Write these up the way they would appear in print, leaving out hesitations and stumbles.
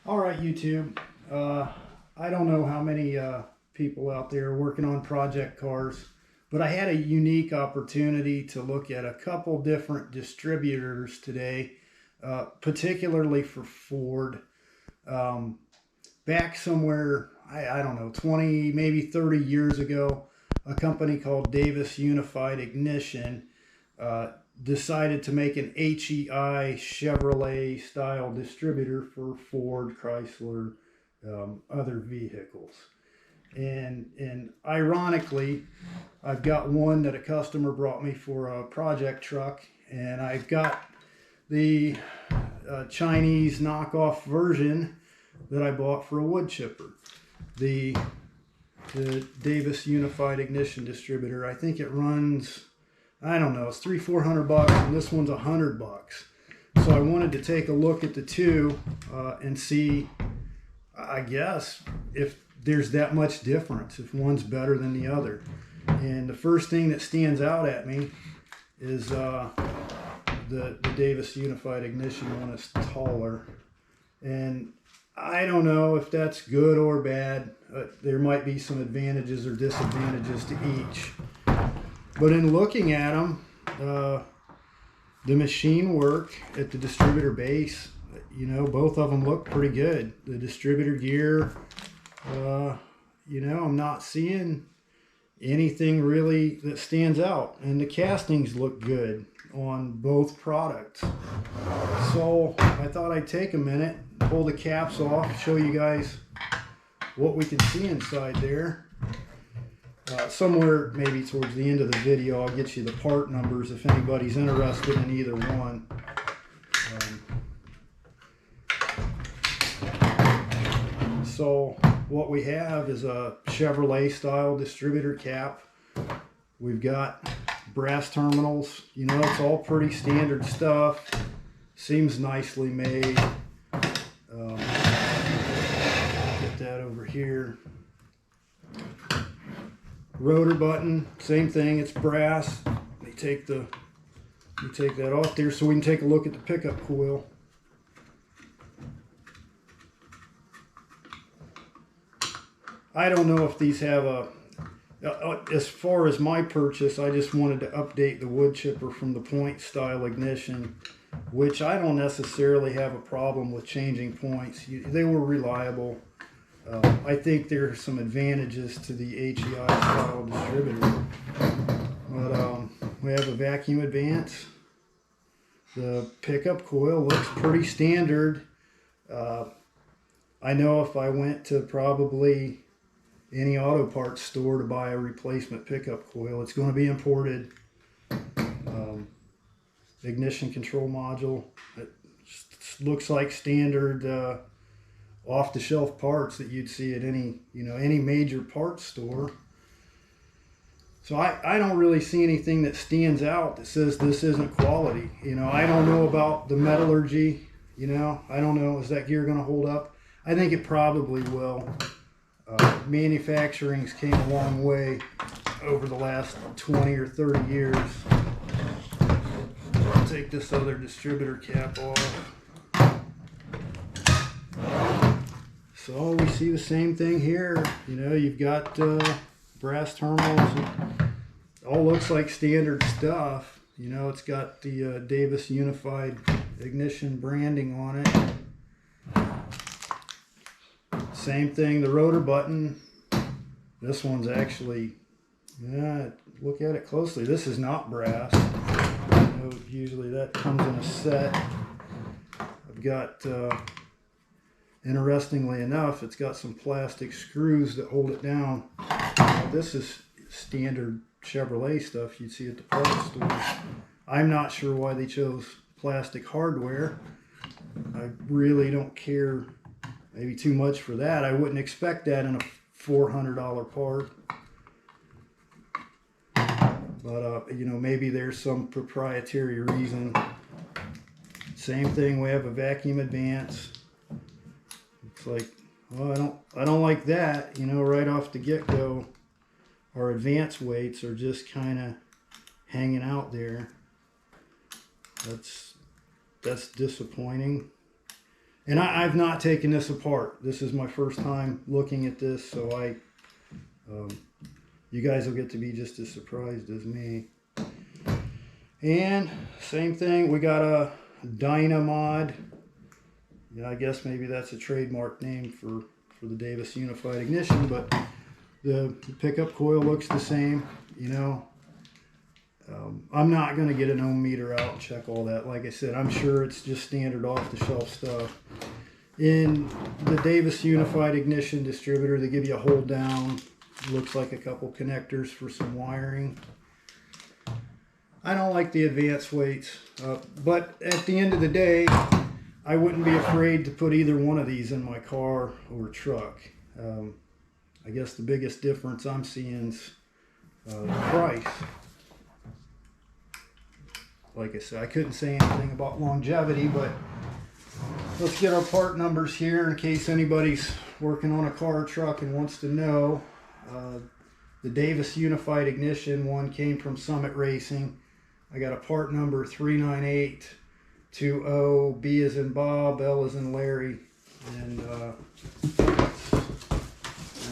All right, YouTube. I don't know how many people out there are working on project cars, but I had a unique opportunity to look at a couple different distributors today, particularly for Ford. Um, Back somewhere, I don't know, 20, maybe 30 years ago, a company called Davis Unified Ignition uh, decided to make an HEI Chevrolet style distributor for Ford, Chrysler, other vehicles. And ironically, I've got one that a customer brought me for a project truck, and I've got the Chinese knockoff version that I bought for a wood chipper. The the Davis Unified Ignition Distributor. I think it runs, I don't know, it's $300-400, and this one's $100. So I wanted to take a look at the two and see, I guess, if there's that much difference, if one's better than the other. And the first thing that stands out at me is the Davis Unified Ignition one is taller. And I don't know if that's good or bad. There might be some advantages or disadvantages to each. But in looking at them, the machine work at the distributor base, you know, both of them look pretty good. The distributor gear, you know, I'm not seeing anything really that stands out. And the castings look good on both products. So I thought I'd take a minute, pull the caps off, show you guys what we can see inside there. Somewhere maybe towards the end of the video I'll get you the part numbers if anybody's interested in either one. So what we have is a Chevrolet style distributor cap. We've got brass terminals. You know, it's all pretty standard stuff. Seems nicely made. Get that over here. Rotor button, same thing. It's brass. They take that off there so we can take a look at the pickup coil. I don't know if these have a, as far as my purchase, I just wanted to update the wood chipper from the point style ignition, which I don't necessarily have a problem with changing points. They were reliable. I think there are some advantages to the HEI style distributor. But we have a vacuum advance. The pickup coil looks pretty standard. I know if I went to probably any auto parts store to buy a replacement pickup coil, it's going to be imported. Ignition control module. It just looks like standard off-the-shelf parts that you'd see at any major parts store. So I don't really see anything that stands out that says this isn't quality. You know, I don't know about the metallurgy. You know, I don't know, is that gear going to hold up? I think it probably will. Manufacturing's came a long way over the last 20 or 30 years. I'll take this other distributor cap off. So we see the same thing here. You know, you've got brass terminals. It all looks like standard stuff. You know, it's got the Davis Unified Ignition branding on it. Same thing, the rotor button. This one's actually, yeah, look at it closely. This is not brass. You know, usually that comes in a set. I've got, interestingly enough, it's got some plastic screws that hold it down. Now, this is standard Chevrolet stuff you'd see at the parts store. I'm not sure why they chose plastic hardware. I really don't care maybe too much for that. I wouldn't expect that in a $400 part. But, you know, maybe there's some proprietary reason. Same thing, we have a vacuum advance. It's like, well, I don't like that, you know, right off the get-go. Our advance weights are just kind of hanging out there. That's disappointing. And I've not taken this apart. This is my first time looking at this, so you guys will get to be just as surprised as me. And same thing, we got a Dynamod. Yeah, I guess maybe that's a trademark name for the Davis Unified Ignition, but the pickup coil looks the same, you know. I'm not going to get an ohm meter out and check all that. Like I said, I'm sure it's just standard off-the-shelf stuff. In the Davis Unified Ignition Distributor, they give you a hold down. Looks like a couple connectors for some wiring. I don't like the advanced weights, but at the end of the day, I wouldn't be afraid to put either one of these in my car or truck. I guess the biggest difference I'm seeing is the price. Like I said, I couldn't say anything about longevity, but let's get our part numbers here in case anybody's working on a car or truck and wants to know. The Davis Unified Ignition one came from Summit Racing. I got a part number 39820, B as in Bob, L as in Larry. And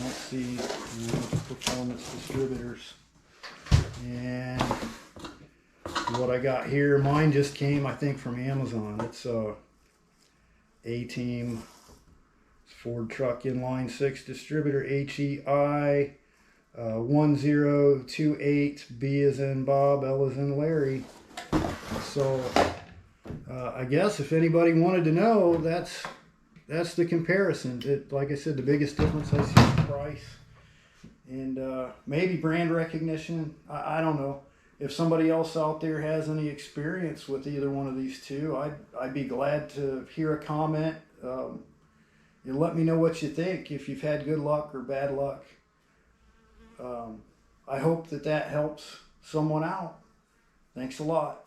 let's see, Performance Distributors. And what I got here, mine just came, I think, from Amazon. It's A-Team Ford Truck Inline 6 Distributor, HEI 1028, B as in Bob, L as in Larry. So I guess if anybody wanted to know, that's the comparison. Like I said, the biggest difference I see is price and maybe brand recognition. I don't know. If somebody else out there has any experience with either one of these two, I'd be glad to hear a comment. And let me know what you think, if you've had good luck or bad luck. I hope that helps someone out. Thanks a lot.